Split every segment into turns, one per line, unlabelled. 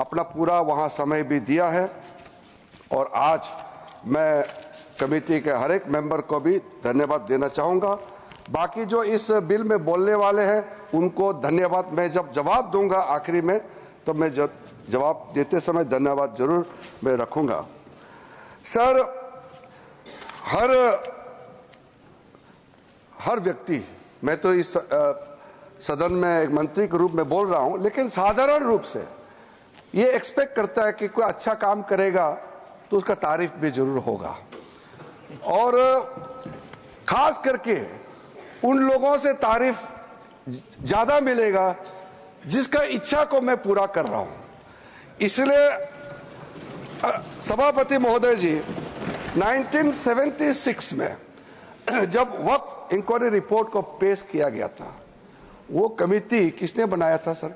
अपना पूरा वहाँ समय भी दिया है और आज मैं कमेटी के हर एक मेंबर को भी धन्यवाद देना चाहूँगा। बाकी जो इस बिल में बोलने वाले हैं उनको धन्यवाद, मैं जब जवाब दूंगा आखिरी में तो मैं जवाब देते समय धन्यवाद जरूर मैं रखूँगा। सर, हर व्यक्ति, मैं तो इस सदन में एक मंत्री के रूप में बोल रहा हूं, लेकिन साधारण रूप से ये एक्सपेक्ट करता है कि कोई अच्छा काम करेगा तो उसका तारीफ भी जरूर होगा, और खास करके उन लोगों से तारीफ ज्यादा मिलेगा जिसका इच्छा को मैं पूरा कर रहा हूं। इसलिए सभापति महोदय जी, 1976 में जब वक्फ इंक्वायरी रिपोर्ट को पेश किया गया था, वो कमेटी किसने बनाया था सर?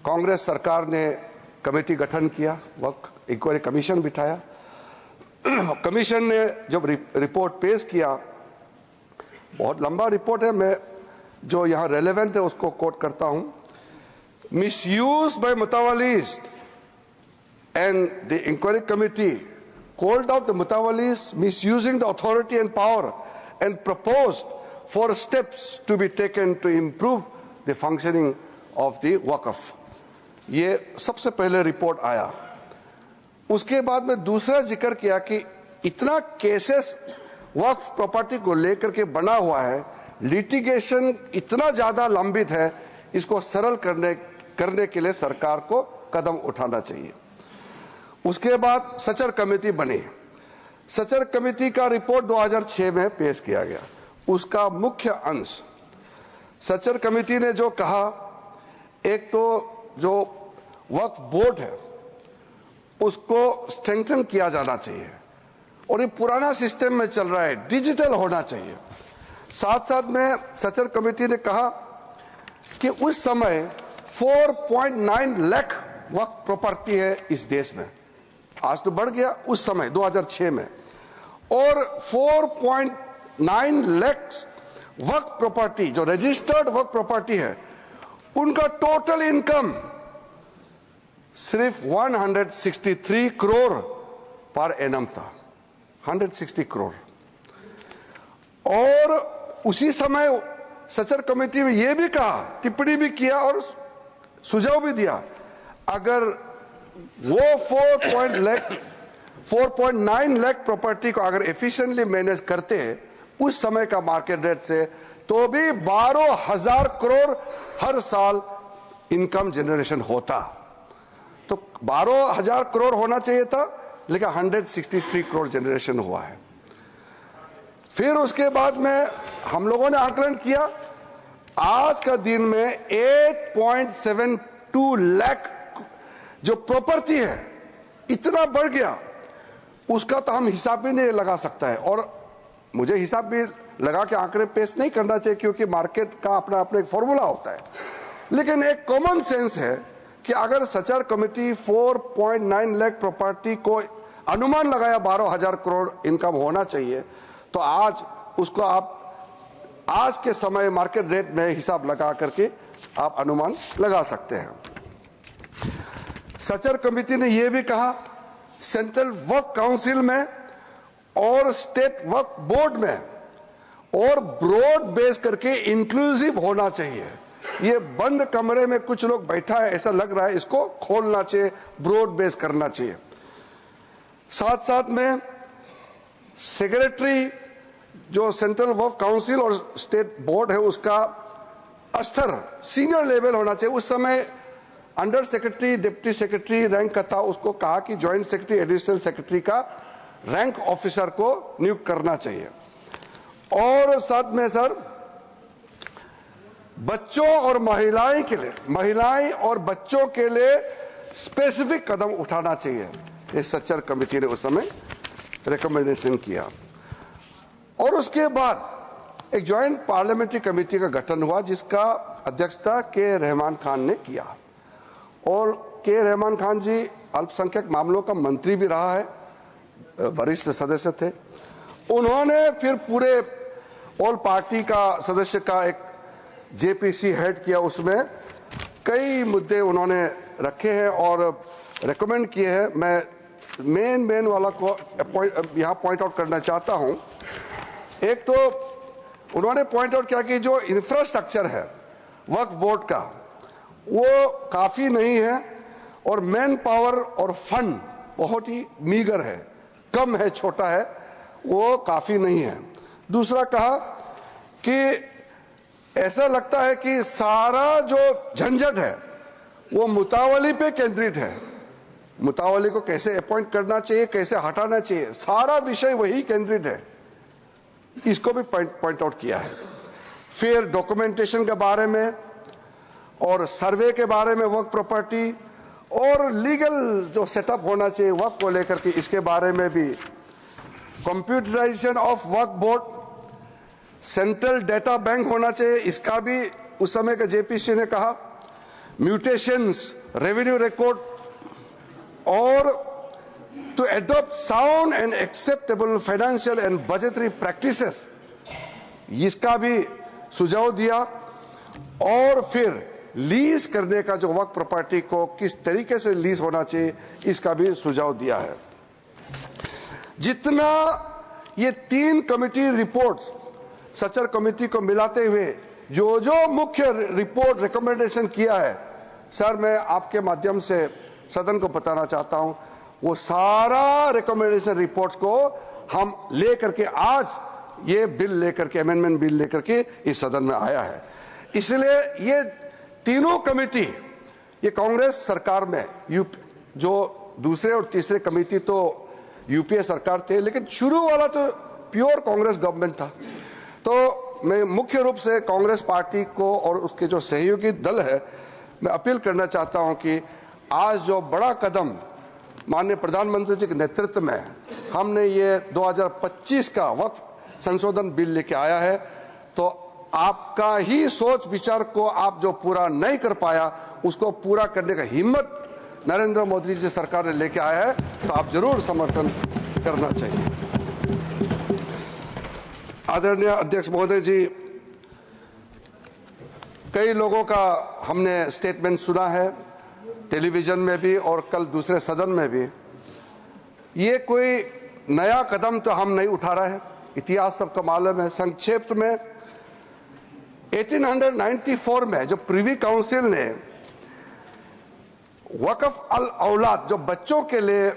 कांग्रेस सरकार ने कमेटी गठन किया, वक्फ इंक्वायरी कमीशन बिठाया। कमीशन ने जब रिपोर्ट पेश किया, बहुत लंबा रिपोर्ट है, मैं जो यहाँ रेलेवेंट है उसको कोट करता हूं। मिसयूज बाय मुतावालीज and the inquiry committee called out the Mutawalis misusing the authority and power and proposed for steps to be taken to improve the functioning of the Waqf। ये सबसे पहले report आया। उसके बाद में दूसरा जिक्र किया कि इतना केसेस वक्फ प्रॉपर्टी को लेकर के बना हुआ है, लिटिगेशन इतना ज्यादा लंबित है, इसको सरल करने के लिए सरकार को कदम उठाना चाहिए। उसके बाद सचर कमेटी बनी। सचर कमेटी का रिपोर्ट 2006 में पेश किया गया। उसका मुख्य अंश, सचर कमेटी ने जो कहा, एक तो जो वक्फ बोर्ड है उसको स्ट्रेंथन किया जाना चाहिए, और ये पुराना सिस्टम में चल रहा है, डिजिटल होना चाहिए। साथ साथ में सचर कमेटी ने कहा कि उस समय 4.9 लाख वक्फ प्रॉपर्टी है इस देश में, आज तो बढ़ गया, उस समय 2006 में, और 4.9 लाख वक्फ प्रॉपर्टी जो रजिस्टर्ड वक्फ प्रॉपर्टी है, उनका टोटल इनकम सिर्फ 163 करोड़ पर एनम था, 160 करोड़। और उसी समय सचर कमेटी में यह भी कहा, टिप्पणी भी किया और सुझाव भी दिया, अगर वो 4.9 लाख प्रॉपर्टी को अगर एफिशिएंटली मैनेज करते उस समय का मार्केट रेट से, तो भी 12,000 करोड़ हर साल इनकम जनरेशन होता। तो 12,000 करोड़ होना चाहिए था, लेकिन 163 करोड़ जनरेशन हुआ है। फिर उसके बाद में हम लोगों ने आकलन किया, आज का दिन में 8.72 लाख जो प्रॉपर्टी है इतना बढ़ गया, उसका तो हम हिसाब भी नहीं लगा सकता है, और मुझे हिसाब भी लगा के आंकड़े पेश नहीं करना चाहिए क्योंकि मार्केट का अपना अपना एक फॉर्मूला होता है। लेकिन एक कॉमन सेंस है कि अगर सचर कमेटी 4.9 लाख प्रॉपर्टी को अनुमान लगाया 12,000 करोड़ इनकम होना चाहिए, तो आज उसको आप आज के समय मार्केट रेट में हिसाब लगा करके आप अनुमान लगा सकते हैं। सचर कमेटी ने यह भी कहा, सेंट्रल वक्फ काउंसिल में और स्टेट वक्फ बोर्ड में और ब्रॉड बेस करके इंक्लूसिव होना चाहिए। ये बंद कमरे में कुछ लोग बैठा है ऐसा लग रहा है, इसको खोलना चाहिए, ब्रॉड बेस करना चाहिए। साथ साथ में सेक्रेटरी जो सेंट्रल वक्फ काउंसिल और स्टेट बोर्ड है उसका स्तर सीनियर लेवल होना चाहिए। उस समय under secretary, deputy secretary rank का था, उसको कहा कि ज्वाइंट सेक्रेटरी, एडिशनल सेक्रेटरी का रैंक ऑफिसर को नियुक्त करना चाहिए। और साथ में सर, बच्चों और महिलाएं के लिए, महिलाएं और बच्चों के लिए स्पेसिफिक कदम उठाना चाहिए। इस सचर कमेटी ने उस समय रिकमेंडेशन किया। और उसके बाद एक ज्वाइंट पार्लियामेंट्री कमेटी का गठन हुआ जिसका अध्यक्षता के रहमान खान ने किया, और के रहमान खान जी अल्पसंख्यक मामलों का मंत्री भी रहा है, वरिष्ठ सदस्य थे। उन्होंने फिर पूरे ऑल पार्टी का सदस्य का एक जेपीसी हेड किया, उसमें कई मुद्दे उन्होंने रखे हैं और रेकमेंड किए हैं। मैं मेन वाला को यहाँ पॉइंट आउट करना चाहता हूं। एक तो उन्होंने पॉइंट आउट किया कि जो इंफ्रास्ट्रक्चर है वक्फ बोर्ड का वो काफी नहीं है और मैन पावर और फंड बहुत ही मीगर है, कम है, छोटा है, वो काफी नहीं है। दूसरा कहा कि ऐसा लगता है कि सारा जो झंझट है वो मुतावली पे केंद्रित है। मुतावली को कैसे अपॉइंट करना चाहिए, कैसे हटाना चाहिए, सारा विषय वही केंद्रित है। इसको भी पॉइंट आउट किया है। फिर डॉक्यूमेंटेशन के बारे में और सर्वे के बारे में वक्फ प्रॉपर्टी और लीगल जो सेटअप होना चाहिए वक्फ को लेकर के, इसके बारे में भी computerisation of Waqf board, central data bank होना चाहिए, इसका भी उस समय के जेपीसी ने कहा, म्यूटेशंस, रेवेन्यू रिकॉर्ड और to adopt sound and acceptable financial and budgetary practices, इसका भी सुझाव दिया। और फिर लीज करने का जो वक्फ प्रॉपर्टी को किस तरीके से लीज होना चाहिए, इसका भी सुझाव दिया है। जितना ये 3 कमेटी रिपोर्ट्स सचर कमेटी को मिलाते हुए जो मुख्य रिपोर्ट रिकमेंडेशन किया है, सर मैं आपके माध्यम से सदन को बताना चाहता हूं, वो सारा रिकमेंडेशन रिपोर्ट्स को हम लेकर के आज ये बिल लेकर के, अमेंडमेंट बिल लेकर के इस सदन में आया है। इसलिए ये तीनों कमेटी, ये कांग्रेस सरकार में जो दूसरे और तीसरे कमेटी तो यूपीए सरकार थे, लेकिन शुरू वाला तो प्योर कांग्रेस गवर्नमेंट था। तो मैं मुख्य रूप से कांग्रेस पार्टी को और उसके जो सहयोगी दल है, मैं अपील करना चाहता हूं कि आज जो बड़ा कदम माननीय प्रधानमंत्री जी के नेतृत्व में हमने ये 2025 का वक्फ संशोधन बिल लेके आया है, तो आपका ही सोच विचार को आप जो पूरा नहीं कर पाया, उसको पूरा करने का हिम्मत नरेंद्र मोदी जी सरकार ने लेके आया है, तो आप जरूर समर्थन करना चाहिए। आदरणीय अध्यक्ष महोदय जी, कई लोगों का हमने स्टेटमेंट सुना है, टेलीविजन में भी और कल दूसरे सदन में भी। ये कोई नया कदम तो हम नहीं उठा रहे हैं, इतिहास सबका मालूम है। संक्षेप में 1894 में जो प्रिवी काउंसिल ने वक्फ अल औलाद, जो बच्चों के लिए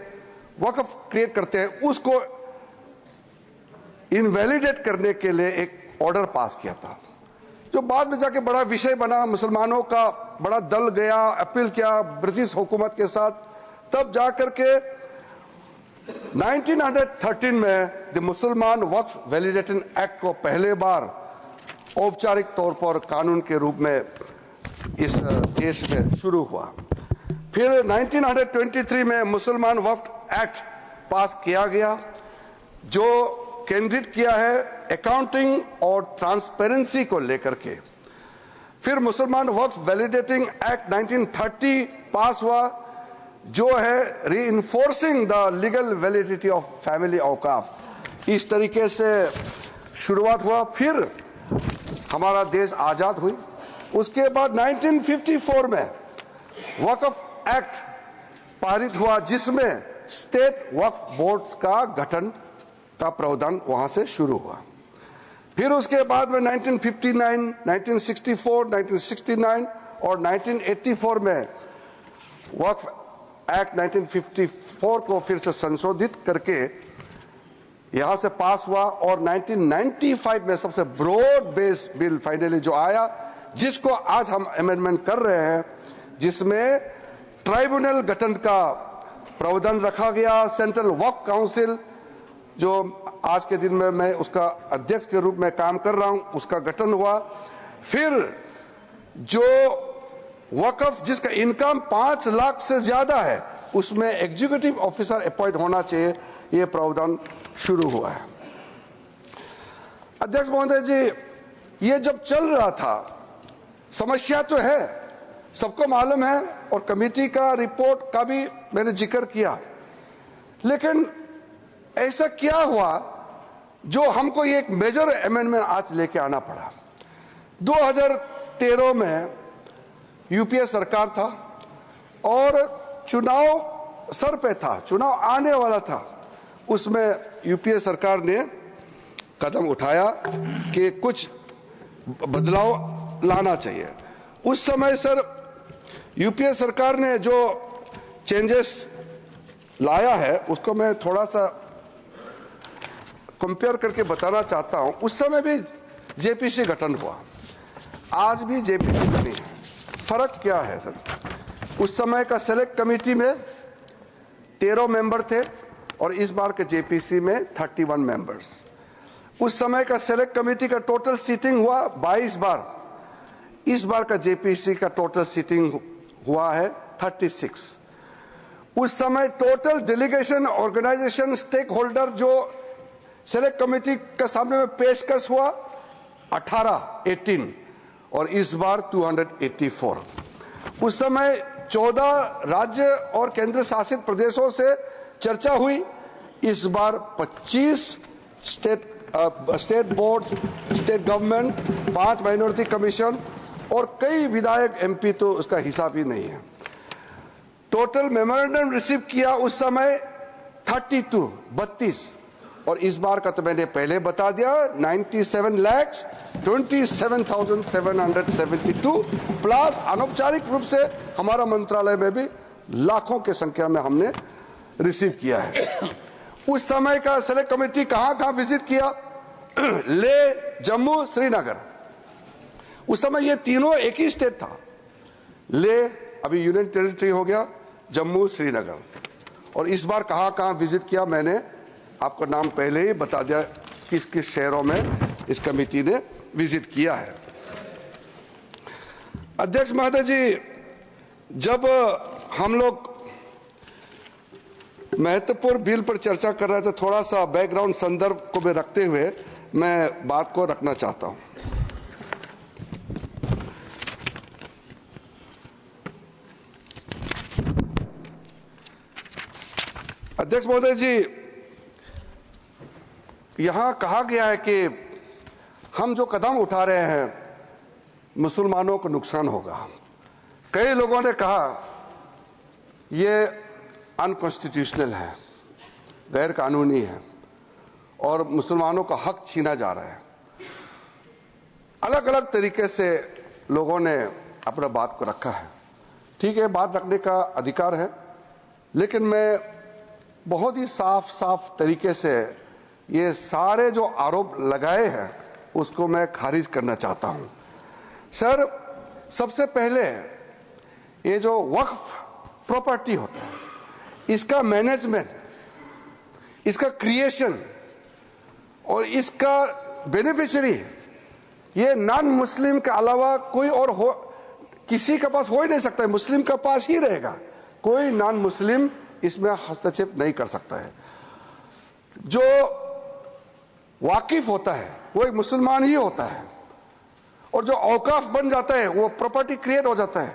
वक्फ क्रिएट करते हैं, उसको इनवैलिडेट करने के लिए एक ऑर्डर पास किया था, जो बाद में जाके बड़ा विषय बना। मुसलमानों का बड़ा दल गया, अपील किया ब्रिटिश हुकूमत के साथ, तब जाकर के 1913 में द मुसलमान वक्फ वैलिडेशन एक्ट को पहले बार औपचारिक तौर पर कानून के रूप में इस देश में शुरू हुआ। फिर 1923 में मुसलमान वक्फ एक्ट पास किया गया, जो केंद्रित किया है अकाउंटिंग और ट्रांसपेरेंसी को लेकर के। फिर मुसलमान वक्फ वैलिडेटिंग एक्ट 1930 पास हुआ, जो है reinforcing the legal validity of family औकाफ। इस तरीके से शुरुआत हुआ। फिर हमारा देश आजाद हुई। उसके बाद 1954 में वक्फ एक्ट पारित हुआ, जिसमें स्टेट वक्फ बोर्ड्स का गठन का प्रावधान वहां से शुरू हुआ। फिर उसके बाद में 1959, 1964, 1969 और 1984 में वक्फ एक्ट 1954 को फिर से संशोधित करके यहां से पास हुआ, और 1995 में सबसे ब्रॉड बेस बिल फाइनली जो आया, जिसको आज हम अमेंडमेंट कर रहे हैं, जिसमें ट्राइब्यूनल गठन का प्रावधान रखा गया। सेंट्रल वक्फ काउंसिल, जो आज के दिन में मैं उसका अध्यक्ष के रूप में काम कर रहा हूं, उसका गठन हुआ। फिर जो वक्फ जिसका इनकम 5 लाख से ज्यादा है, उसमें एग्जीक्यूटिव ऑफिसर अपॉइंट होना चाहिए, यह प्रावधान शुरू हुआ है। अध्यक्ष महोदय जी, ये जब चल रहा था, समस्या तो है, सबको मालूम है, और कमेटी का रिपोर्ट का भी मैंने जिक्र किया, लेकिन ऐसा क्या हुआ जो हमको ये एक मेजर अमेंडमेंट आज लेके आना पड़ा। 2013 में यूपीए सरकार था, और चुनाव सर पे था, चुनाव आने वाला था, उसमें यूपीए सरकार ने कदम उठाया कि कुछ बदलाव लाना चाहिए। उस समय सर यूपीए सरकार ने जो चेंजेस लाया है उसको मैं थोड़ा सा कंपेयर करके बताना चाहता हूं। उस समय भी जेपीसी गठन हुआ, आज भी जेपीसी बनी है। फर्क क्या है सर? उस समय का सेलेक्ट कमेटी में 13 मेंबर थे और इस बार के जेपीसी में 31 मेंबर्स। उस समय का सेलेक्ट कमेटी का टोटल सीटिंग हुआ 22 बार, इस बार का जेपीसी का टोटल सीटिंग हुआ है 36। उस समय total delegation organisation stake holder जो सेलेक्ट कमेटी के सामने में पेशकश हुआ 18 और इस बार 284। उस समय 14 राज्य और केंद्र शासित प्रदेशों से चर्चा हुई, इस बार 25 state board, state government, 5 minority commission और कई विधायक एमपी, तो उसका हिसाब ही नहीं है। टोटल मेमोरेंडम रिसीव किया उस समय 32 और इस बार का तो मैंने पहले बता दिया 97,27,772 प्लस अनौपचारिक रूप से हमारा मंत्रालय में भी लाखों के संख्या में हमने रिसीव किया है। उस समय का सेलेक्ट कमेटी कहां विजिट किया? ले, जम्मू, श्रीनगर। उस समय ये तीनों एक ही स्टेट था। ले अभी यूनियन टेरिटरी हो गया, जम्मू, श्रीनगर। और इस बार कहां विजिट किया मैंने आपको नाम पहले ही बता दिया, किस किस शहरों में इस कमेटी ने विजिट किया है। अध्यक्ष महोदय जी, जब हम लोग महत्वपूर्ण बिल पर चर्चा कर रहे थे, थोड़ा सा बैकग्राउंड संदर्भ को भी रखते हुए मैं बात को रखना चाहता हूं। अध्यक्ष महोदय जी, यहां कहा गया है कि हम जो कदम उठा रहे हैं मुसलमानों को नुकसान होगा। कई लोगों ने कहा यह अनकॉन्स्टिट्यूशनल है, गैर कानूनी है और मुसलमानों का हक छीना जा रहा है। अलग अलग तरीके से लोगों ने अपना बात को रखा है। ठीक है, बात रखने का अधिकार है, लेकिन मैं बहुत ही साफ तरीके से ये सारे जो आरोप लगाए हैं उसको मैं खारिज करना चाहता हूं। सर, सबसे पहले ये जो वक्फ प्रॉपर्टी होता है, इसका मैनेजमेंट, इसका क्रिएशन और इसका बेनिफिशियरी ये नॉन मुस्लिम के अलावा कोई और हो, किसी के पास हो ही नहीं सकता है, मुस्लिम के पास ही रहेगा। कोई नॉन मुस्लिम इसमें हस्तक्षेप नहीं कर सकता है। जो वाकिफ होता है वो एक मुसलमान ही होता है और जो औकाफ बन जाता है वो प्रॉपर्टी क्रिएट हो जाता है,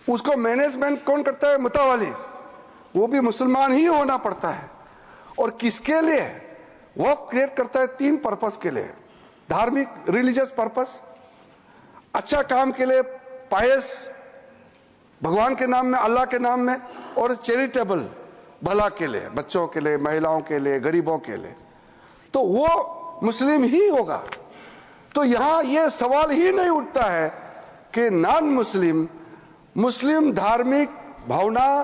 उसको मैनेजमेंट कौन करता है? मुतावाली, वो भी मुसलमान ही होना पड़ता है। और किसके लिए वक्फ क्रिएट करता है? 3 पर्पस के लिए, धार्मिक रिलीजियस पर्पस, अच्छा काम के लिए, पायस भगवान के नाम में, अल्लाह के नाम में, और चैरिटेबल भला के लिए, बच्चों के लिए, महिलाओं के लिए, गरीबों के लिए, तो वो मुस्लिम ही होगा। तो यहां यह सवाल ही नहीं उठता है कि नॉन मुस्लिम, मुस्लिम धार्मिक भावना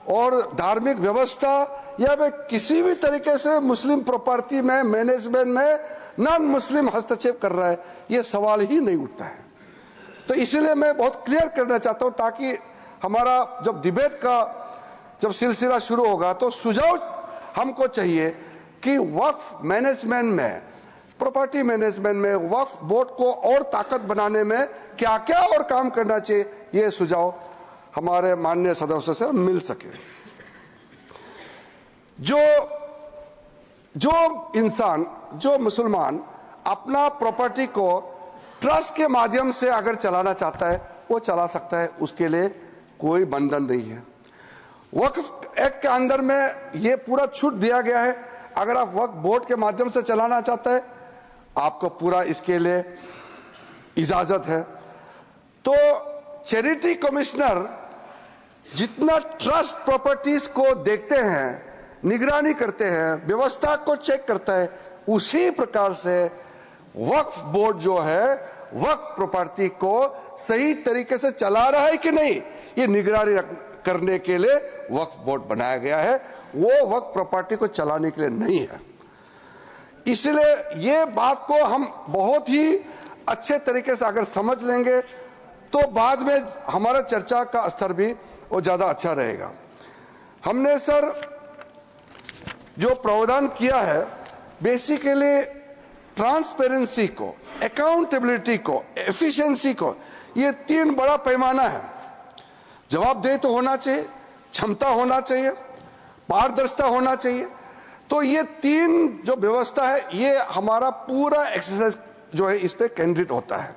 और धार्मिक व्यवस्था या वे किसी भी तरीके से मुस्लिम प्रॉपर्टी में, मैनेजमेंट में नॉन मुस्लिम हस्तक्षेप कर रहा है, यह सवाल ही नहीं उठता है। तो इसलिए मैं बहुत क्लियर करना चाहता हूं, ताकि हमारा जब डिबेट का जब सिलसिला शुरू होगा तो सुझाव हमको चाहिए कि वक्फ मैनेजमेंट में, प्रॉपर्टी मैनेजमेंट में वक्फ बोर्ड को और ताकत बनाने में क्या क्या और काम करना चाहिए, ये सुझाव हमारे माननीय सदस्यों से मिल सके। जो इंसान, जो मुसलमान अपना प्रॉपर्टी को ट्रस्ट के माध्यम से अगर चलाना चाहता है वो चला सकता है, उसके लिए कोई बंधन नहीं है। वक्फ एक्ट के अंदर में ये पूरा छूट दिया गया है, अगर आप वक्फ बोर्ड के माध्यम से चलाना चाहते हैं आपको पूरा इसके लिए इजाजत है। तो चैरिटी कमिश्नर जितना ट्रस्ट प्रॉपर्टीज को देखते हैं, निगरानी करते हैं, व्यवस्था को चेक करता है, उसी प्रकार से वक्फ बोर्ड जो है वक्फ प्रॉपर्टी को सही तरीके से चला रहा है कि नहीं, ये निगरानी करने के लिए वक्फ बोर्ड बनाया गया है। वो वक्फ प्रॉपर्टी को चलाने के लिए नहीं है। इसलिए ये बात को हम बहुत ही अच्छे तरीके से अगर समझ लेंगे तो बाद में हमारा चर्चा का स्तर भी वो ज्यादा अच्छा रहेगा। हमने सर जो प्रावधान किया है, बेसिकली ट्रांसपेरेंसी को, अकाउंटेबिलिटी को, एफिशिएंसी को, ये तीन बड़ा पैमाना है। जवाबदेही तो होना चाहिए, क्षमता होना चाहिए, पारदर्शिता होना चाहिए। तो ये तीन जो व्यवस्था है, ये हमारा पूरा एक्सरसाइज जो है इस पे केंद्रित होता है।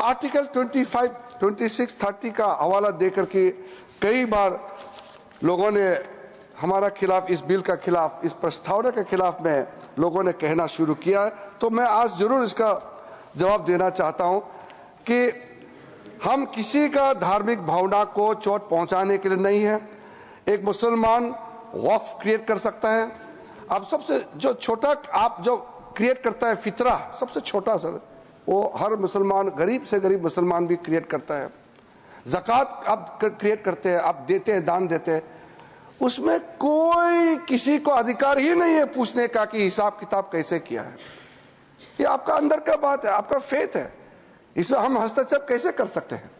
आर्टिकल 25, 26, 30 का हवाला देकर के कई बार लोगों ने हमारा खिलाफ, इस बिल का खिलाफ, इस प्रस्तावना के खिलाफ में लोगों ने कहना शुरू किया है। तो मैं आज जरूर इसका जवाब देना चाहता हूं कि हम किसी का धार्मिक भावना को चोट पहुंचाने के लिए नहीं है। एक मुसलमान वक्फ क्रिएट कर सकता है। अब सबसे जो छोटा आप जो क्रिएट करता है फितरा, सबसे छोटा सर, वो हर मुसलमान, गरीब से गरीब मुसलमान भी क्रिएट करता है। ज़कात आप क्रिएट करते हैं, आप देते हैं, दान देते हैं, उसमें कोई किसी को अधिकार ही नहीं है पूछने का कि हिसाब किताब कैसे किया है। ये आपका अंदर का बात है, आपका फेथ है, इसमें हम हस्तक्षेप कैसे कर सकते हैं।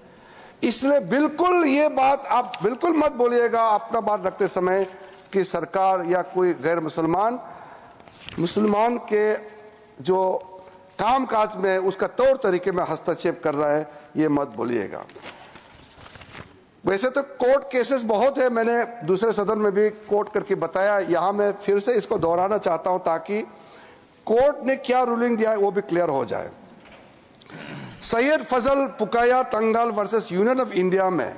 इसलिए बिल्कुल ये बात आप बिल्कुल मत बोलिएगा अपना बात रखते समय कि सरकार या कोई गैर मुसलमान के जो कामकाज में उसका तौर तरीके में हस्तक्षेप कर रहा है, ये मत बोलिएगा। वैसे तो कोर्ट केसेस बहुत है, मैंने दूसरे सदन में भी कोर्ट करके बताया, यहां मैं फिर से इसको दोहराना चाहता हूं ताकि कोर्ट ने क्या रूलिंग दिया है वो भी क्लियर हो जाए। सैयद फजल पुकाया तंगाल वर्सेस यूनियन ऑफ इंडिया में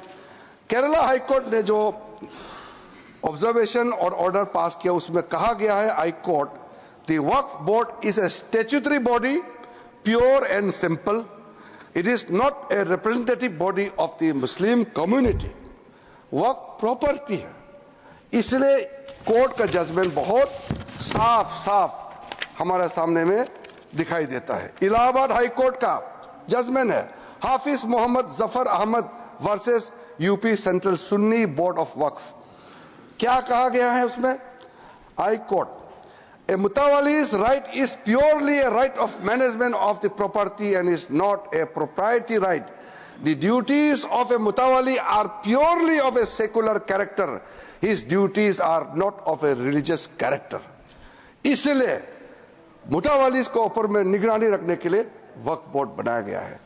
केरला हाई कोर्ट ने जो ऑब्जर्वेशन और ऑर्डर पास किया, उसमें कहा गया है, high court, the Waqf board is a statutory body, pure and simple. It is not a representative body of the Muslim community. Waqf property है। इसलिए कोर्ट का जजमेंट बहुत साफ साफ हमारे सामने में दिखाई देता है। इलाहाबाद हाई कोर्ट का जजमेंट है, Hafiz Mohammad Zafar Ahmad versus UP central Sunni board of Waqf. क्या कहा गया है उसमें? High court, a mutawali's right is purely a right of management of the property and is not a proprietary right. The duties of a mutawali are purely of a secular character. His duties are not of a religious character. इसलिए मुतावालिस को ऊपर में निगरानी रखने के लिए वक्फ board बनाया गया है।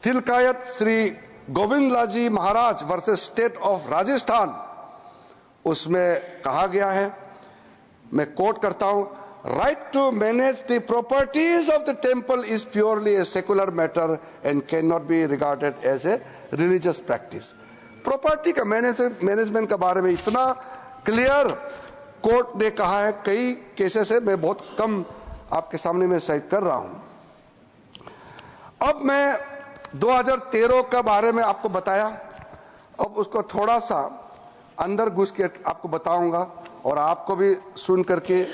Tilkayat Shri Govind Lalji Maharaj versus state of Rajasthan, उसमें कहा गया है, मैं कोट करता हूं, right to manage the properties of the temple is purely a secular matter and can not be regarded as a religious practice. Property का मैनेजमेंट के बारे में इतना क्लियर कोर्ट ने कहा है, कई केसेस है, मैं बहुत कम आपके सामने में साइट कर रहा हूं। अब मैं 2013 के बारे में आपको बताया, अब उसको थोड़ा सा अंदर घुस के आपको बताऊंगा और आपको भी सुन करके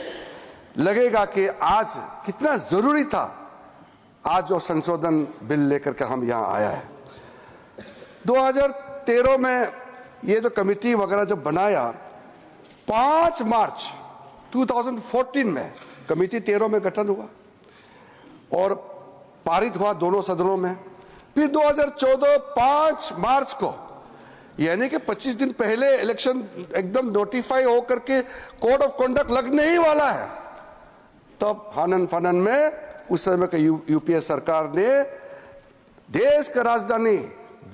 लगेगा कि आज कितना जरूरी था आज जो संशोधन बिल लेकर के हम यहां आया है। 2013 में ये जो कमेटी वगैरह जो बनाया, 5 मार्च 2014 में कमेटी 13 में गठन हुआ और पारित हुआ दोनों सदनों में। फिर 2014 5 मार्च को, यानी कि 25 दिन पहले इलेक्शन एकदम नोटिफाई होकर के कोड ऑफ कंडक्ट लगने ही वाला है, तब हनन फनन में उस समय के यूपीए सरकार ने देश का राजधानी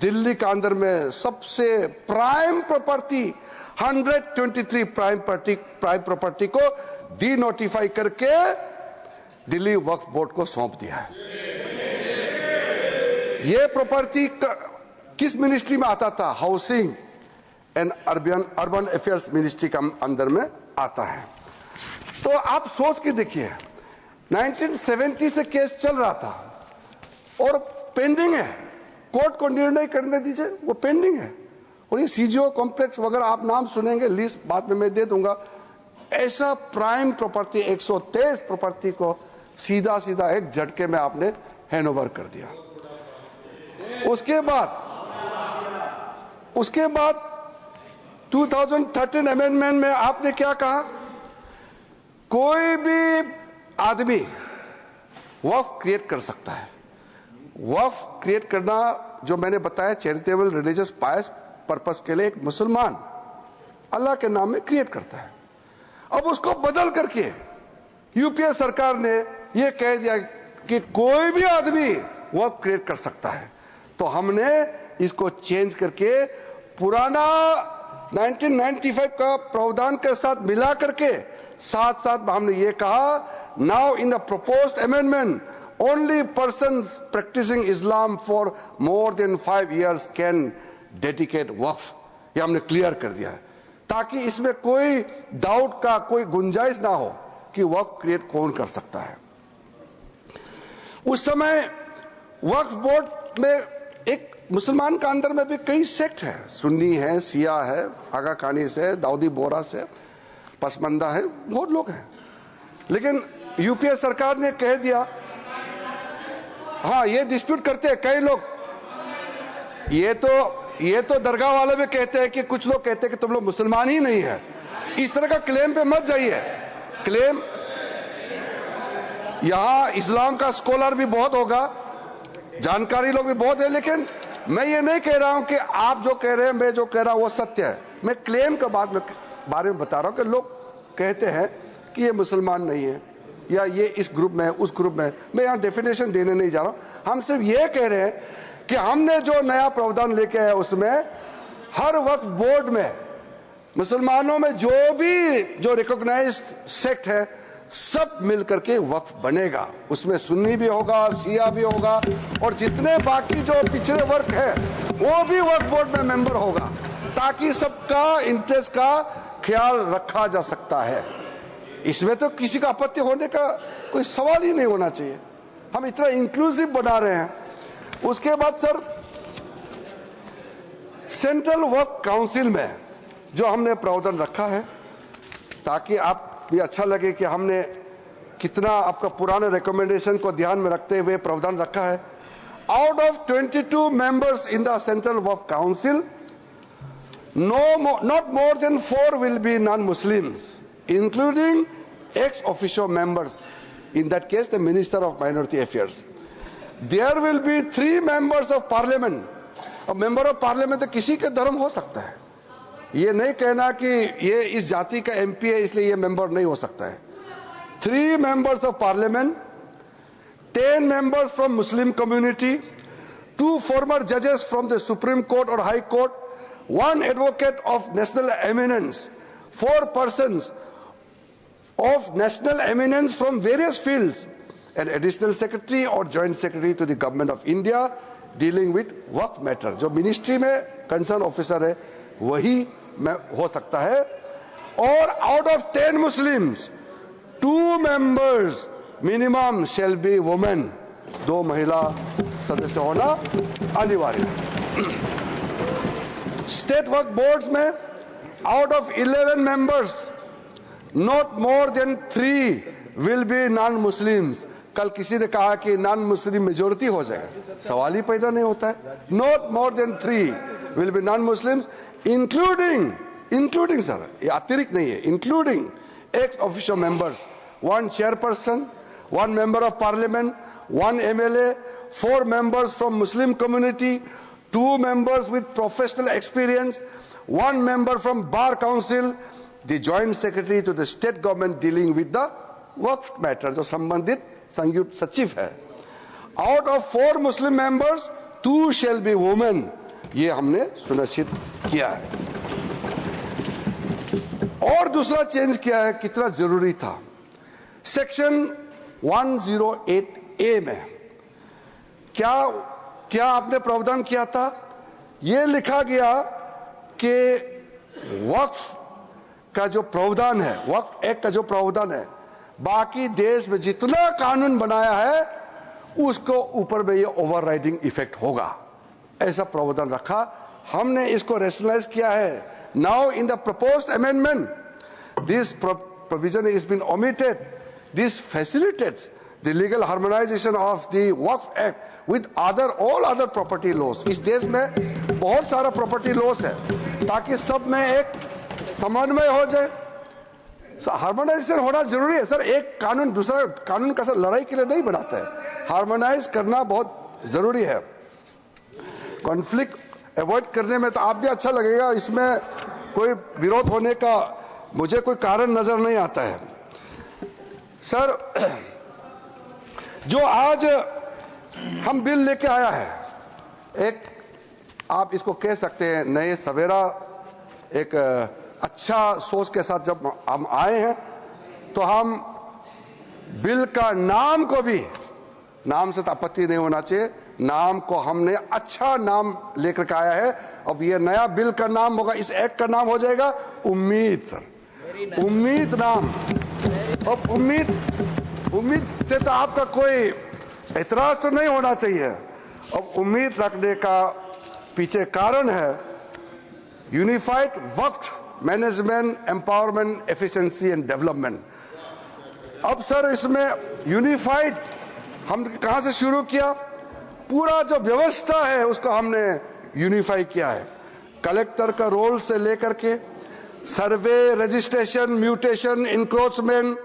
दिल्ली के अंदर में सबसे प्राइम प्रॉपर्टी 123 प्राइम प्रॉपर्टी को डी नोटिफाई करके दिल्ली वक्फ बोर्ड को सौंप दिया है। ये प्रॉपर्टी किस मिनिस्ट्री में आता था? Housing and urban affairs ministry का अंदर में आता है। तो आप सोच के देखिए, 1970 से केस चल रहा था और पेंडिंग है, कोर्ट को निर्णय करने दीजिए, वो पेंडिंग है। और ये सीजीओ कॉम्प्लेक्स वगैरह आप नाम सुनेंगे, लिस्ट बाद में मैं दे दूंगा। ऐसा प्राइम प्रॉपर्टी 123 प्रॉपर्टी को सीधा सीधा एक झटके में आपने हैंडओवर कर दिया। उसके बाद 2013 अमेंडमेंट में आपने क्या कहा, कोई भी आदमी वक्फ क्रिएट कर सकता है। वक्फ क्रिएट करना जो मैंने बताया चैरिटेबल रिलीजियस पायस पर्पस के लिए एक मुसलमान अल्लाह के नाम में क्रिएट करता है। अब उसको बदल करके यूपीए सरकार ने यह कह दिया कि कोई भी आदमी वक्फ क्रिएट कर सकता है। तो हमने इसको चेंज करके पुराना 1995 का प्रावधान के साथ मिला करके साथ हमने ये कहा, now in the proposed amendment only persons practising Islam for more than 5 years can dedicate waqf. ये हमने क्लियर कर दिया है ताकि इसमें कोई डाउट का कोई गुंजाइश ना हो कि वक्फ क्रिएट कौन कर सकता है। उस समय वक्फ बोर्ड में एक मुसलमान का अंदर में भी कई सेक्ट है, सुन्नी है, सिया है, आगा खानी से, दाऊदी बोरा से, पसमंदा है, बहुत लोग हैं। लेकिन यूपीए सरकार ने कह दिया, हाँ ये डिस्प्यूट करते हैं कई लोग, ये तो दरगाह वाले भी कहते हैं कि कुछ लोग कहते हैं कि तुम लोग मुसलमान ही नहीं है। इस तरह का क्लेम पे मत जाइए। क्लेम यहां इस्लाम का स्कॉलर भी बहुत होगा, जानकारी लोग भी बहुत है, लेकिन मैं ये नहीं कह रहा हूं कि आप जो कह रहे हैं मैं जो कह रहा हूं वो सत्य है। मैं क्लेम के बारे में बता रहा हूं कि लोग कहते हैं कि ये मुसलमान नहीं है या ये इस ग्रुप में है, उस ग्रुप में है। मैं यहां डेफिनेशन देने नहीं जा रहा हूं। हम सिर्फ ये कह रहे हैं कि हमने जो नया प्रावधान लेके आया उसमें हर वक्फ बोर्ड में मुसलमानों में जो रिकॉग्नाइज्ड सेक्ट है सब मिलकर के वक्फ बनेगा। उसमें सुन्नी भी होगा, सिया भी होगा और जितने बाकी जो पिछड़े वर्ग है वो भी वक्फ बोर्ड में मेंबर होगा, ताकि सबका इंटरेस्ट का ख्याल रखा जा सकता है। इसमें तो किसी का आपत्ति होने का कोई सवाल ही नहीं होना चाहिए। हम इतना इंक्लूसिव बना रहे हैं। उसके बाद सर, सेंट्रल वक्फ काउंसिल में जो हमने प्रावधान रखा है, ताकि आप भी अच्छा लगे कि हमने कितना आपका पुराने रिकमेंडेशन को ध्यान में रखते हुए प्रावधान रखा है। Out of 22 members in the central Waqf council, not more than 4 will be non-Muslims, including ex-officio members, in that case the Minister of Minority Affairs. There will be 3 members of parliament. अब member of parliament तो किसी के धर्म हो सकता है, ये नहीं कहना कि ये इस जाति का एमपी है इसलिए ये मेंबर नहीं हो सकता है। 3 members of parliament, 10 members from Muslim community, 2 former judges from the Supreme Court or High Court, 1 advocate of national eminence, 4 persons of national eminence from various fields, an additional secretary or joint secretary to the government of India dealing with Waqf matter. जो ministry में concern officer है वही हो सकता है। और out of 10 Muslims 2 members minimum shall be women, 2 महिला सदस्य होना अनिवार्य है। स्टेट वक्फ बोर्ड्स में out of 11 members not more than 3 will be non Muslims. कल किसी ने कहा कि नॉन मुस्लिम मेजोरिटी हो जाएगा, सवाल ही पैदा नहीं होता है। Not more than 3 will be non Muslims including sir, ये अतिरिक्त नहीं है, including x official members, 1 chairperson, 1 member of parliament, 1 MLA, 4 members from Muslim community, 2 members with professional experience, 1 member from bar council, the joint secretary to the state government dealing with the Waqf matter जो संबंधित संयुक्त सचिव है। Out of 4 Muslim members 2 shall be women, ये हमने सुनिश्चित किया है। और दूसरा चेंज किया है, कितना जरूरी था, सेक्शन 108A में क्या आपने प्रावधान किया था, ये लिखा गया कि वक्फ का जो प्रावधान है, वक्फ एक्ट का जो प्रावधान है, बाकी देश में जितना कानून बनाया है उसको ऊपर में ये ओवरराइडिंग इफेक्ट होगा, ऐसा प्रावधान रखा। हमने इसको रेशनलाइज किया है। Now in the proposed amendment this provision has been omitted. This facilitates the legal harmonization of the Waqf Act with all other property laws. इस देश में बहुत सारा property laws है ताकि सब में एक समन्वय हो जाए। हार्मोनाइजेशन होना जरूरी है सर। एक कानून दूसरा कानून का सर लड़ाई के लिए नहीं बनाता है। हार्मोनाइज करना बहुत जरूरी है। कॉन्फ्लिक्ट अवॉइड करने में तो आप भी अच्छा लगेगा, इसमें कोई विरोध होने का मुझे कोई कारण नजर नहीं आता है। सर, जो आज हम बिल लेके आया है, एक आप इसको कह सकते हैं नए सवेरा, एक अच्छा सोच के साथ जब हम आए हैं तो हम बिल का नाम को भी, नाम से तो आपत्ति नहीं होना चाहिए, नाम को हमने अच्छा नाम लेकर के आया है। अब ये नया बिल का नाम होगा, इस एक्ट का नाम हो जाएगा उम्मीद। सर, उम्मीद नाम। अब उम्मीद से तो आपका कोई एतराज तो नहीं होना चाहिए। अब उम्मीद रखने का पीछे कारण है unified Waqf management empowerment efficiency and development. अब सर इसमें यूनिफाइड हम कहां से शुरू किया? पूरा जो व्यवस्था है उसको हमने यूनिफाई किया है। कलेक्टर का रोल से लेकर के सर्वे, रजिस्ट्रेशन, म्यूटेशन, इंक्रोचमेंट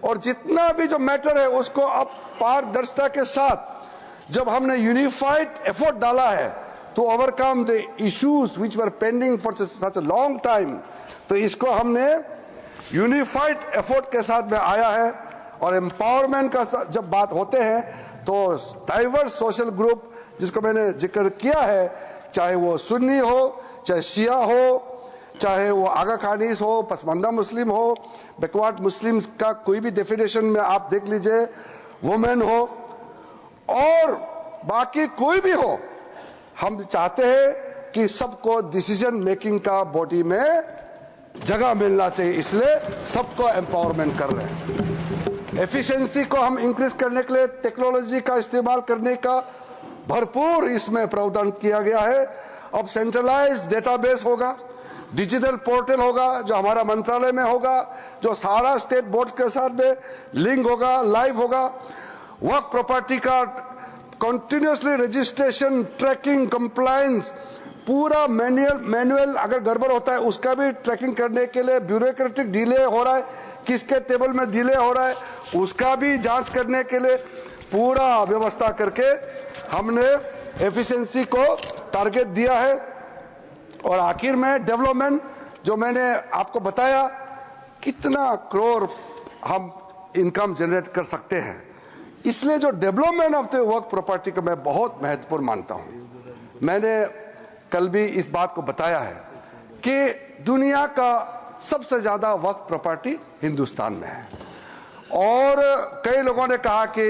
और जितना भी जो मैटर है उसको अब पारदर्शिता के साथ जब हमने यूनिफाइड एफर्ट डाला है to overcome the issues which were pending for such a long time, तो इसको हमने यूनिफाइड एफर्ट के साथ में आया है। और एम्पावरमेंट का जब बात होते हैं तो डाइवर्स सोशल ग्रुप जिसको मैंने जिक्र किया है, चाहे वो सुन्नी हो, चाहे शिया हो, चाहे वो आगा खानीस हो, पसमानदा मुस्लिम हो, बैकवर्ड मुस्लिम्स का कोई भी डेफिनेशन में आप देख लीजिए, वुमेन हो और बाकी कोई भी हो, हम चाहते हैं कि सबको डिसीजन मेकिंग का बॉडी में जगह मिलना चाहिए, इसलिए सबको एम्पावरमेंट कर रहे हैं। एफिशिएंसी को हम इंक्रीज करने के लिए टेक्नोलॉजी का इस्तेमाल करने का भरपूर इसमें प्रावधान किया गया है। अब सेंट्रलाइज्ड डेटाबेस होगा, डिजिटल पोर्टल होगा जो हमारा मंत्रालय में होगा, जो सारा स्टेट बोर्ड के साथ में लिंक होगा, लाइव होगा। वक्फ प्रॉपर्टी का कंटिन्यूसली रजिस्ट्रेशन, ट्रैकिंग, कंप्लायंस, पूरा मैनुअल अगर गड़बड़ होता है उसका भी ट्रैकिंग करने के लिए, ब्यूरोक्रेटिक डिले हो रहा है, किसके टेबल में डिले हो रहा है उसका भी जांच करने के लिए पूरा व्यवस्था करके हमने एफिशिएंसी को टारगेट दिया है। और आखिर में डेवलपमेंट, जो मैंने आपको बताया कितना करोड़ हम इनकम जनरेट कर सकते हैं, इसलिए जो development of the Waqf property को मैं बहुत महत्वपूर्ण मानता हूं। मैंने कल भी इस बात को बताया है कि दुनिया का सबसे ज्यादा वक्फ प्रॉपर्टी हिंदुस्तान में है। और कई लोगों ने कहा कि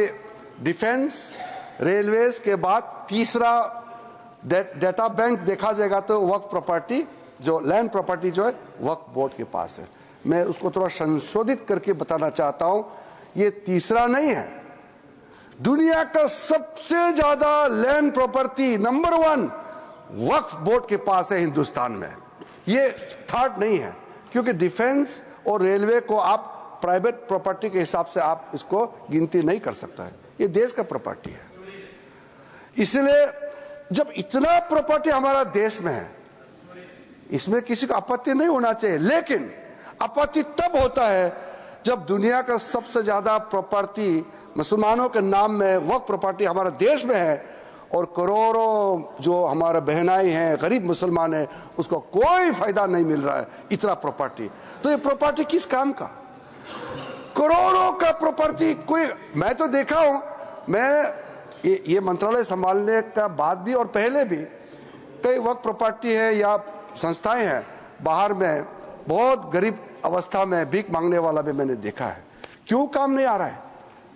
डिफेंस, रेलवेज के बाद तीसरा डेटा बैंक देखा जाएगा तो वक्फ प्रॉपर्टी, जो लैंड प्रॉपर्टी जो है वक्फ बोर्ड के पास है। मैं उसको थोड़ा संशोधित करके बताना चाहता हूं, ये तीसरा नहीं है, दुनिया का सबसे ज्यादा लैंड प्रॉपर्टी नंबर 1 वक्फ बोर्ड के पास है हिंदुस्तान में। ये थर्ड नहीं है, क्योंकि डिफेंस और रेलवे को आप प्राइवेट प्रॉपर्टी के हिसाब से आप इसको गिनती नहीं कर सकता है, ये देश का प्रॉपर्टी है। इसलिए जब इतना प्रॉपर्टी हमारा देश में है, इसमें किसी को आपत्ति नहीं होना चाहिए, लेकिन आपत्ति तब होता है जब दुनिया का सबसे ज्यादा प्रॉपर्टी मुसलमानों के नाम में वक्फ प्रॉपर्टी हमारे देश में है और करोड़ों जो हमारे बहनाई हैं, गरीब मुसलमान हैं, उसको कोई फायदा नहीं मिल रहा है इतना प्रॉपर्टी। तो ये प्रॉपर्टी किस काम का? करोड़ों का प्रॉपर्टी कोई, मैं तो देखा हूं, मैं ये मंत्रालय संभालने का बाद भी और पहले भी कई वक्फ प्रॉपर्टी है या संस्थाएं हैं बाहर में, बहुत गरीब अवस्था में भीख मांगने वाला भी मैंने देखा है। क्यों काम नहीं आ रहा है?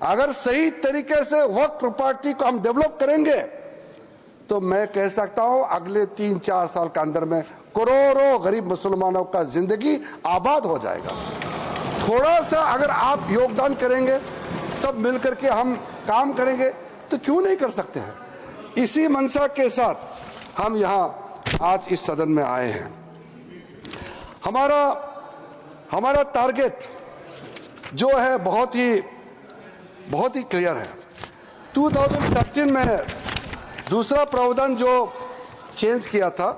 अगर सही तरीके से वक्फ प्रॉपर्टी को हम डेवलप करेंगे तो मैं कह सकता हूं अगले 3-4 साल के अंदर में करोड़ों गरीब मुसलमानों का जिंदगी आबाद हो जाएगा। थोड़ा सा अगर आप योगदान करेंगे, सब मिलकर के हम काम करेंगे तो क्यों नहीं कर सकते हैं। इसी मंशा के साथ हम यहाँ आज इस सदन में आए हैं। हमारा टारगेट जो है बहुत ही क्लियर है। 2013 में दूसरा प्रावधान जो चेंज किया था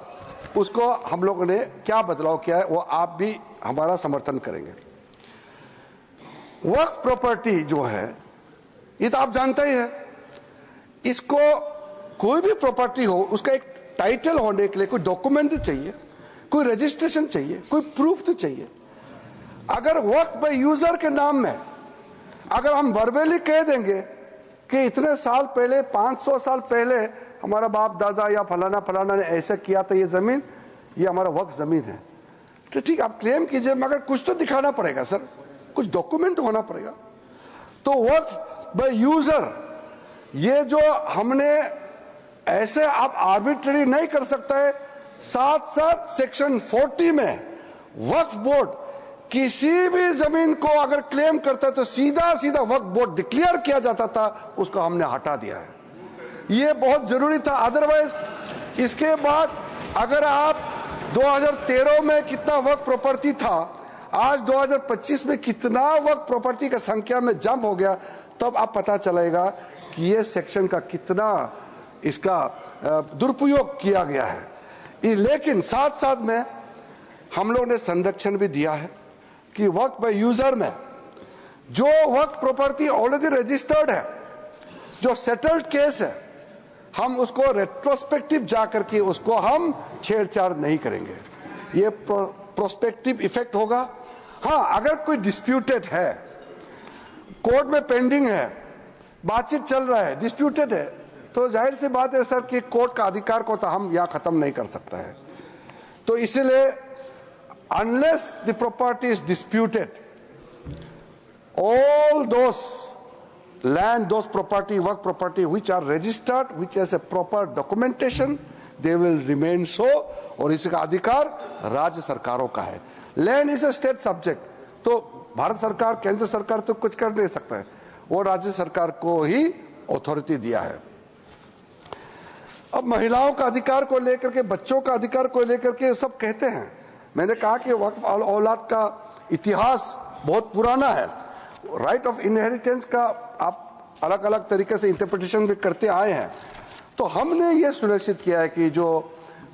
उसको हम लोगों ने क्या बदलाव किया है वो आप भी हमारा समर्थन करेंगे। वक्फ प्रॉपर्टी जो है ये तो आप जानते ही है, इसको कोई भी प्रॉपर्टी हो उसका एक टाइटल होने के लिए कोई डॉक्यूमेंट चाहिए, कोई रजिस्ट्रेशन चाहिए, कोई प्रूफ तो चाहिए। अगर वक्फ बाय यूजर के नाम में अगर हम वर्बली कह देंगे कि इतने साल पहले 500 साल पहले हमारा बाप दादा या फलाना ने ऐसे किया था, ये हमारा वक्फ जमीन है, तो ठीक आप क्लेम कीजिए, मगर कुछ तो दिखाना पड़ेगा सर, कुछ डॉक्यूमेंट होना पड़ेगा। तो वक्फ बाय यूजर ये जो हमने ऐसे आप आर्बिट्रेरी नहीं कर सकता है। साथ साथ सेक्शन 40 में वक्फ बोर्ड किसी भी जमीन को अगर क्लेम करता है तो सीधा वक्फ बोर्ड डिक्लेयर किया जाता था, उसको हमने हटा दिया है। ये बहुत जरूरी था। अदरवाइज इसके बाद अगर आप 2013 में कितना वक्फ प्रॉपर्टी था, आज 2025 में कितना वक्फ प्रॉपर्टी का संख्या में जंप हो गया, तब आप पता चलेगा कि ये सेक्शन का कितना इसका दुरुपयोग किया गया है। लेकिन साथ साथ में हम लोग ने संरक्षण भी दिया है कि वक्फ बाय यूजर में जो वक्फ प्रॉपर्टी ऑलरेडी रजिस्टर्ड है, जो सेटल्ड केस है, हम उसको रेट्रोस्पेक्टिव जाकर के उसको हम छेड़छाड़ नहीं करेंगे। ये प्रोस्पेक्टिव इफेक्ट होगा। हाँ, अगर कोई डिस्प्यूटेड है, कोर्ट में पेंडिंग है, बातचीत चल रहा है, डिस्प्यूटेड है, तो जाहिर सी बात है सर कि कोर्ट का अधिकार को तो हम यहां खत्म नहीं कर सकता है। तो इसीलिए unless the property is disputed, all those land, those property, work property which are registered, which has a proper documentation, they will remain so, और इसका अधिकार राज्य सरकारों का है। Land is a state subject, तो भारत सरकार, केंद्र सरकार तो कुछ कर नहीं सकता है, वो राज्य सरकार को ही अथॉरिटी दिया है। अब महिलाओं का अधिकार को लेकर के, बच्चों का अधिकार को लेकर के सब कहते हैं। मैंने कहा कि वक्फ औलाद का इतिहास बहुत पुराना है। राइट ऑफ इनहेरिटेंस का आप अलग अलग तरीके से इंटरप्रिटेशन भी करते आए हैं। तो हमने ये सुनिश्चित किया है कि जो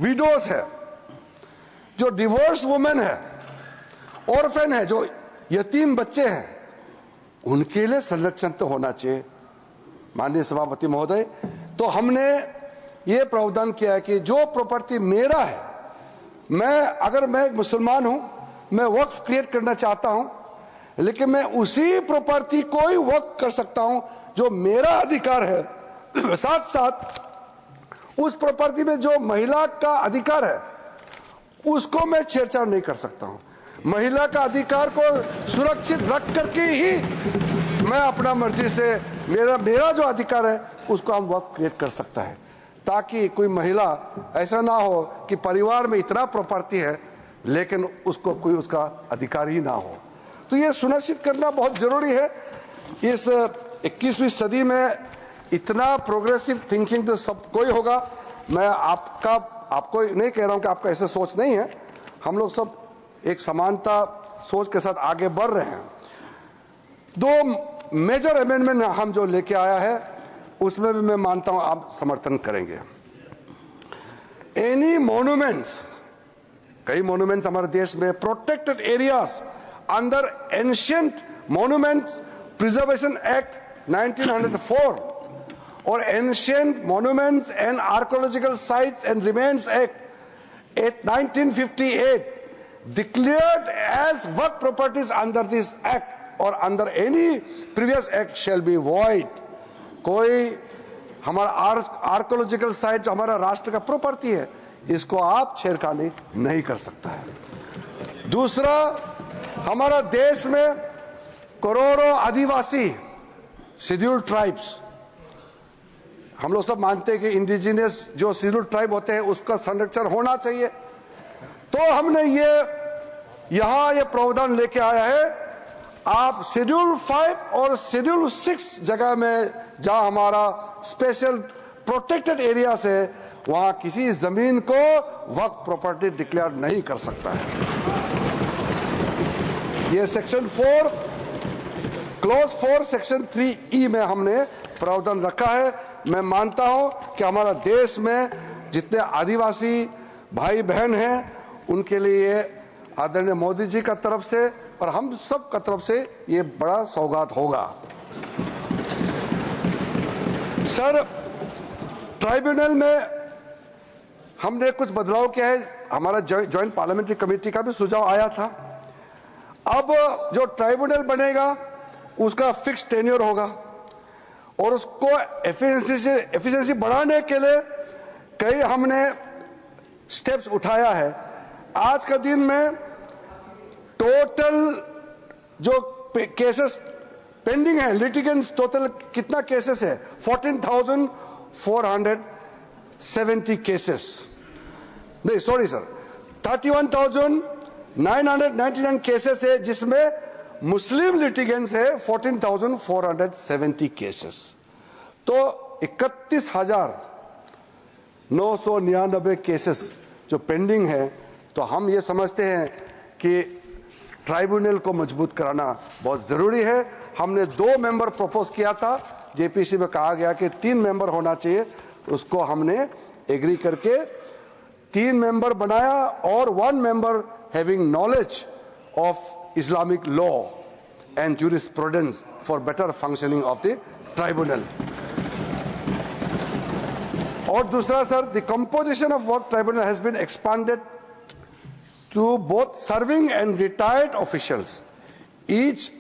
विडोज है, जो डिवोर्स वुमेन है, ऑर्फन है, जो यतीम बच्चे हैं, उनके लिए संरक्षण तो होना चाहिए। माननीय सभापति महोदय, तो हमने ये प्रावधान किया है कि जो प्रॉपर्टी मेरा है, अगर मैं मुसलमान हूं, मैं वक्फ क्रिएट करना चाहता हूं, लेकिन मैं उसी प्रॉपर्टी को ही वक्फ कर सकता हूं जो मेरा अधिकार है। साथ साथ उस प्रॉपर्टी में जो महिला का अधिकार है उसको मैं छेड़छाड़ नहीं कर सकता हूं। महिला का अधिकार को सुरक्षित रख करके ही मैं अपना मर्जी से मेरा जो अधिकार है उसको हम वक्फ क्रिएट कर सकता है, ताकि कोई महिला ऐसा ना हो कि परिवार में इतना प्रॉपर्टी है लेकिन उसको कोई उसका अधिकार ही ना हो। तो ये सुनिश्चित करना बहुत जरूरी है। इस 21वीं सदी में इतना प्रोग्रेसिव थिंकिंग तो सब कोई होगा। मैं आपको नहीं कह रहा हूं कि आपका ऐसा सोच नहीं है, हम लोग सब एक समानता सोच के साथ आगे बढ़ रहे हैं। 2 मेजर अमेंडमेंट हम जो लेके आया है उसमें भी मैं मानता हूं आप समर्थन करेंगे। एनी मॉन्यूमेंट्स, कई मॉन्यूमेंट्स हमारे देश में protected areas under ancient monuments preservation act 1904 और ancient monuments and archaeological sites and remains act 1958 declared as work properties under this act or under any previous act shall be void। कोई हमारा archaeological site जो हमारा राष्ट्र का property है, इसको आप छेड़खानी नहीं कर सकता है। दूसरा, हमारा देश में करोड़ों आदिवासी शेड्यूल्ड ट्राइब्स, हम लोग सब मानते हैं कि इंडिजिनियस जो शेड्यूल्ड ट्राइब होते हैं उसका संरक्षण होना चाहिए। तो हमने यहां ये प्रावधान लेके आया है, आप शेड्यूल 5 और शेड्यूल 6 जगह में जहां हमारा स्पेशल प्रोटेक्टेड एरिया है वहां किसी जमीन को वक्फ प्रॉपर्टी डिक्लेयर नहीं कर सकता है। ये सेक्शन 4 क्लॉज 4 सेक्शन 3E में हमने प्रावधान रखा है। मैं मानता हूं कि हमारा देश में जितने आदिवासी भाई बहन हैं उनके लिए आदरणीय मोदी जी का तरफ से और हम सब का तरफ से ये बड़ा सौगात होगा। सर, ट्राइब्यूनल में हमने कुछ बदलाव किया है। हमारा ज्वाइंट पार्लियामेंट्री कमेटी का भी सुझाव आया था। अब जो ट्राइब्यूनल बनेगा उसका फिक्स टेन्योर होगा और उसको एफिशिएंसी बढ़ाने के लिए कई हमने स्टेप्स उठाया है। आज का दिन में टोटल जो केसेस पेंडिंग है, लिटिगेंट्स टोटल कितना केसेस है? 14,470 केसेस, नहीं सॉरी सर, 31,999 केसेस है, जिसमें मुस्लिम लिटिगेंट्स है 14,470 केसेस। तो 31,999 केसेस जो पेंडिंग है। तो हम ये समझते हैं कि ट्राइब्यूनल को मजबूत कराना बहुत जरूरी है। हमने 2 मेंबर प्रपोज किया था, जेपीसी में कहा गया कि 3 मेंबर होना चाहिए, उसको हमने एग्री करके 3 मेंबर बनाया और 1 member having knowledge of Islamic law and jurisprudence for better functioning of the tribunal. और दूसरा सर, द कंपोजिशन ऑफ वर्क tribunal has been expanded to both serving and retired officials, each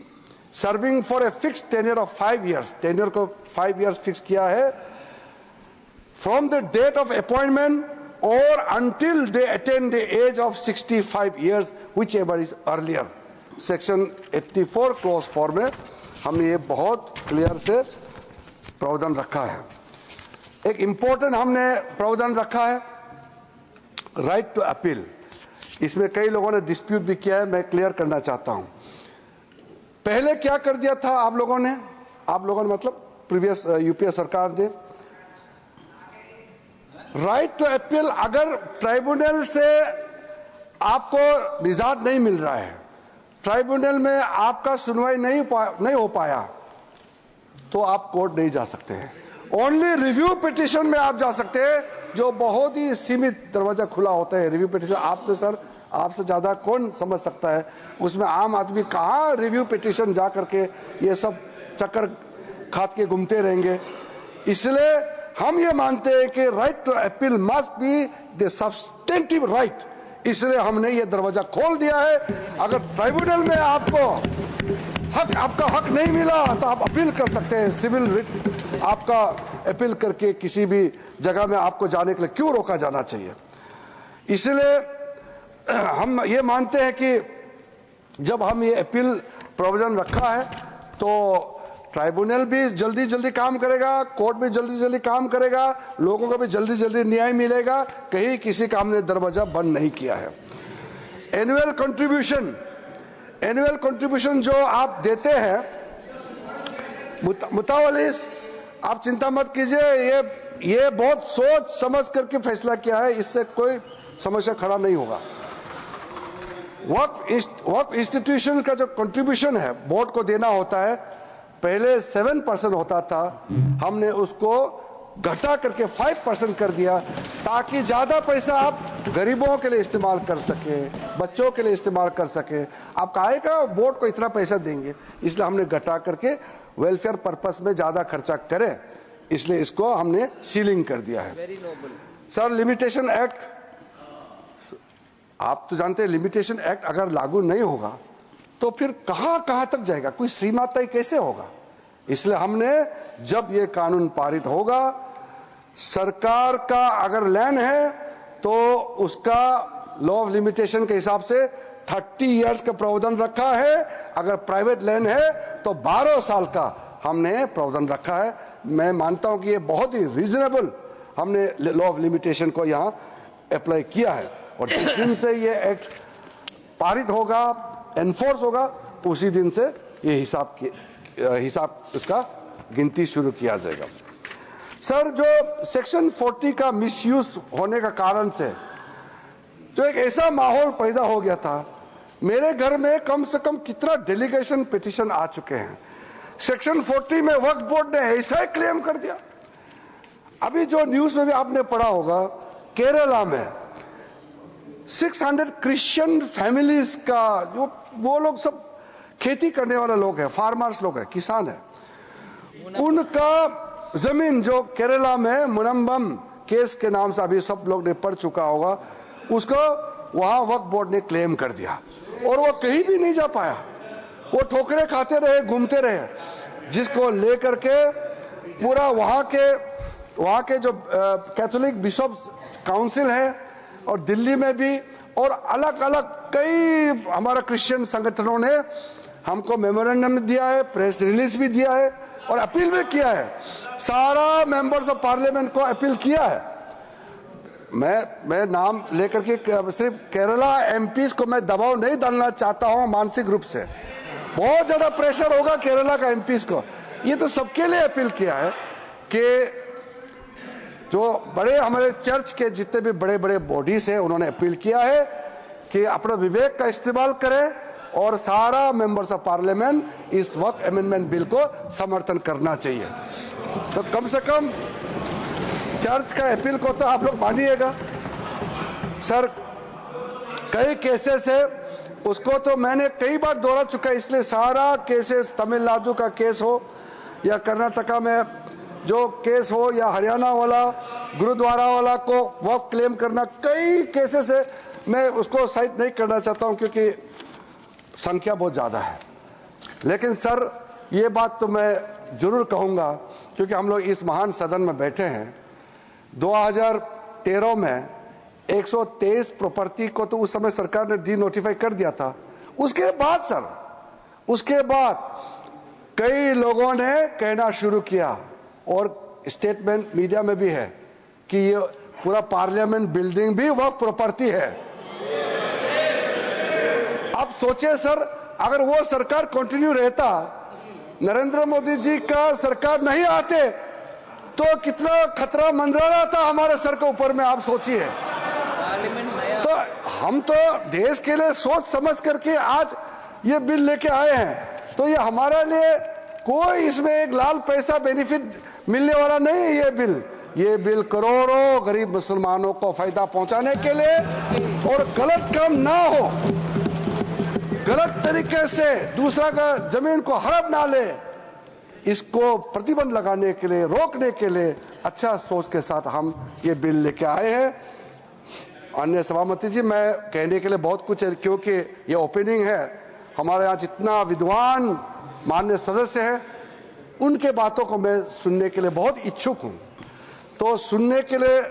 serving for a fixed tenure of 5 years. Tenure को 5 years fix किया है, from the date of appointment or until they attain the age of 65 years, whichever is earlier. Section 84 clause 4 में हमने ये बहुत clear से प्रावधान रखा है। एक इंपॉर्टेंट हमने प्रावधान रखा है, राइट टू अपील। इसमें कई लोगों ने डिस्प्यूट भी किया है, मैं क्लियर करना चाहता हूं। पहले क्या कर दिया था आप लोगों ने मतलब प्रीवियस यूपीए सरकार ने, राइट टू अपील, अगर ट्राइब्यूनल से आपको निजात नहीं मिल रहा है, ट्राइब्यूनल में आपका सुनवाई नहीं हो पाया, तो आप कोर्ट नहीं जा सकते हैं। ओनली रिव्यू पिटीशन में आप जा सकते हैं, जो बहुत ही सीमित दरवाजा खुला होता है। रिव्यू पिटीशन आप तो सर, आपसे ज्यादा कौन समझ सकता है उसमें आम आदमी कहाँ रिव्यू पिटीशन जा करके ये सब चक्कर खात के घूमते रहेंगे। इसलिए हम ये मानते हैं कि right to appeal must be the substantive right, इसलिए हमने ये दरवाजा खोल दिया है। अगर ट्राइब्यूनल में आपको आपका हक नहीं मिला तो आप अपील कर सकते हैं, सिविल रिट आपका अपील करके किसी भी जगह में आपको जाने के लिए क्यों रोका जाना चाहिए। इसलिए हम ये मानते हैं कि जब हम ये अपील प्रोविजन रखा है तो ट्राइब्यूनल भी जल्दी जल्दी काम करेगा, कोर्ट भी जल्दी जल्दी काम करेगा, लोगों को भी जल्दी जल्दी न्याय मिलेगा, कहीं किसी का हमने दरवाजा बंद नहीं किया है। एनुअल कंट्रीब्यूशन जो आप देते हैं मुतावलिस, आप चिंता मत कीजिए, ये बहुत सोच समझ करके फैसला किया है, इससे कोई समस्या खड़ा नहीं होगा। वक्फ इंस्टीट्यूशन का जो कंट्रीब्यूशन है बोर्ड को देना होता है, पहले 7% होता था, हमने उसको घटा करके 5% कर दिया, ताकि ज्यादा पैसा आप गरीबों के लिए इस्तेमाल कर सके, बच्चों के लिए इस्तेमाल कर सके। आप काहे का बोर्ड को इतना पैसा देंगे, इसलिए हमने घटा करके वेलफेयर पर्पस में ज्यादा खर्चा करें, इसलिए इसको हमने सीलिंग कर दिया है। सर, लिमिटेशन एक्ट, आप तो जानते हैं लिमिटेशन एक्ट अगर लागू नहीं होगा तो फिर कहां तक जाएगा, कोई सीमा तय कैसे होगा। इसलिए हमने जब ये कानून पारित होगा, सरकार का अगर लैंड है तो उसका लॉ ऑफ लिमिटेशन के हिसाब से 30 इयर्स का प्रावधान रखा है, अगर प्राइवेट लैंड है तो 12 साल का हमने प्रावधान रखा है। मैं मानता हूं कि ये बहुत ही रीजनेबल हमने लॉ ऑफ लिमिटेशन को यहां अप्लाई किया है, और जिस दिन से ये एक्ट पारित होगा, एनफोर्स होगा, उसी दिन से ये हिसाब उसका गिनती शुरू किया जाएगा। सर, जो सेक्शन 40 का मिसयूज होने का कारण से जो एक ऐसा माहौल पैदा हो गया था, मेरे घर में कम से कम कितना डेलीगेशन पिटीशन आ चुके हैं। सेक्शन 40 में वक्फ बोर्ड ने ऐसा ही क्लेम कर दिया। अभी जो न्यूज में भी आपने पढ़ा होगा, केरला में 600 क्रिश्चियन फैमिलीज का, जो वो लोग सब खेती करने वाले लोग हैं, फार्मर्स लोग हैं, किसान हैं, उनका जमीन जो केरला में मुनम्बम केस के नाम से अभी सब लोग ने पढ़ चुका होगा, उसको वहां वक्फ बोर्ड ने क्लेम कर दिया और वो कहीं भी नहीं जा पाया। वो ठोकरे खाते रहे, घूमते रहे, जिसको लेकर के पूरा वहां के जो कैथोलिक बिशप्स काउंसिल है और दिल्ली में भी और अलग अलग कई हमारा क्रिश्चियन संगठनों ने हमको मेमोरेंडम दिया है, प्रेस रिलीज भी दिया है और अपील भी किया है। सारा मेंबर्स ऑफ पार्लियामेंट को अपील किया है। मैं नाम लेकर के सिर्फ केरला एमपीज को मैं दबाव नहीं डालना चाहता हूं मानसिक रूप से, बहुत ज्यादा प्रेशर होगा केरला का एमपीज को। ये तो सबके लिए अपील किया है कि जो बड़े हमारे चर्च के जितने भी बड़े बड़े बॉडीज हैं, उन्होंने अपील किया है कि अपना विवेक का इस्तेमाल करें और सारा मेंबर्स ऑफ पार्लियामेंट इस वक्त अमेंडमेंट बिल को समर्थन करना चाहिए। तो कम से कम चर्च का अपील को तो आप लोग मानिएगा। सर, कई केसेस है, उसको तो मैंने कई बार दोहरा चुका है, इसलिए सारा केसेस, तमिलनाडु का केस हो या कर्नाटका में जो केस हो या हरियाणा वाला गुरुद्वारा वाला को वक्फ क्लेम करना, कई केसेस है, मैं उसको साइड नहीं करना चाहता हूं क्योंकि संख्या बहुत ज्यादा है। लेकिन सर, ये बात तो मैं जरूर कहूंगा क्योंकि हम लोग इस महान सदन में बैठे हैं। 2013 में 123 प्रॉपर्टी को तो उस समय सरकार ने डी नोटिफाई कर दिया था। उसके बाद सर, उसके बाद कई लोगों ने कहना शुरू किया और स्टेटमेंट मीडिया में भी है कि ये पूरा पार्लियामेंट बिल्डिंग भी वक्फ प्रॉपर्टी है। अब सोचिए सर, अगर वो सरकार कंटिन्यू रहता, नरेंद्र मोदी जी का सरकार नहीं आते, तो कितना खतरा मंडरा था हमारे सर के ऊपर में, आप सोचिए। तो हम तो देश के लिए सोच समझ करके आज ये बिल लेके आए हैं, तो ये हमारे लिए कोई इसमें एक लाल पैसा बेनिफिट मिलने वाला नहीं है। ये बिल करोड़ों गरीब मुसलमानों को फायदा पहुंचाने के लिए और गलत काम ना हो, गलत तरीके से दूसरा का जमीन को हड़प ना ले, इसको प्रतिबंध लगाने के लिए, रोकने के लिए अच्छा सोच के साथ हम ये बिल लेके आए हैं। अन्य सभापति जी, मैं कहने के लिए बहुत कुछ है क्योंकि ये ओपनिंग है। हमारे यहाँ जितना विद्वान माननीय सदस्य हैं, उनके बातों को मैं सुनने के लिए बहुत इच्छुक हूं, तो सुनने के लिए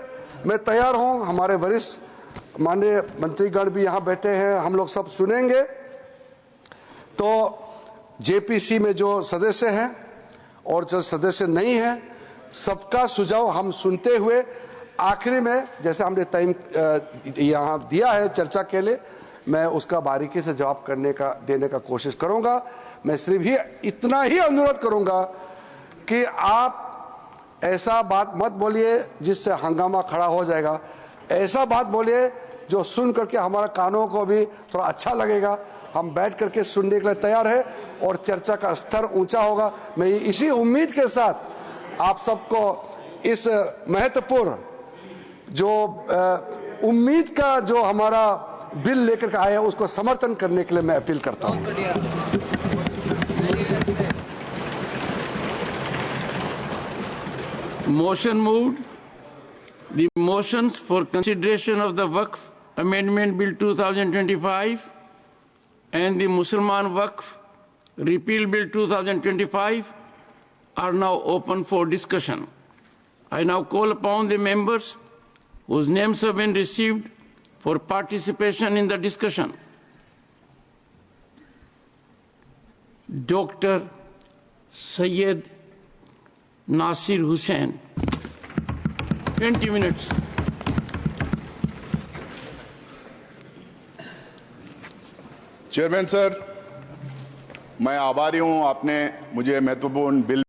मैं तैयार हूं। हमारे वरिष्ठ माननीय मंत्रीगण भी यहाँ बैठे हैं, हम लोग सब सुनेंगे। तो जेपीसी में जो सदस्य हैं और जो सदस्य नहीं है, सबका सुझाव हम सुनते हुए आखिरी में, जैसे हमने टाइम यहाँ दिया है चर्चा के लिए, मैं उसका बारीकी से जवाब देने का कोशिश करूंगा। मैं सिर्फ ही इतना ही अनुरोध करूंगा कि आप ऐसा बात मत बोलिए जिससे हंगामा खड़ा हो जाएगा। ऐसा बात बोलिए जो सुन करके हमारा कानों को भी थोड़ा अच्छा लगेगा। हम बैठ करके सुनने के लिए तैयार है और चर्चा का स्तर ऊंचा होगा। मैं इसी उम्मीद के साथ आप सबको इस महत्वपूर्ण जो उम्मीद का जो हमारा बिल लेकर के आए हैं, उसको समर्थन करने के लिए मैं अपील करता हूं।
Motion moved. The motions for consideration of the Waqf Amendment Bill 2025 and the Mussalman Waqf Repeal Bill 2025 are now open for discussion. I now call upon the members whose names have been received for participation in the discussion. Dr. Syed Nasir Hussain. 20 minutes.
Chairman sir, मैं आभारी हूं, आपने मुझे महत्वपूर्ण bill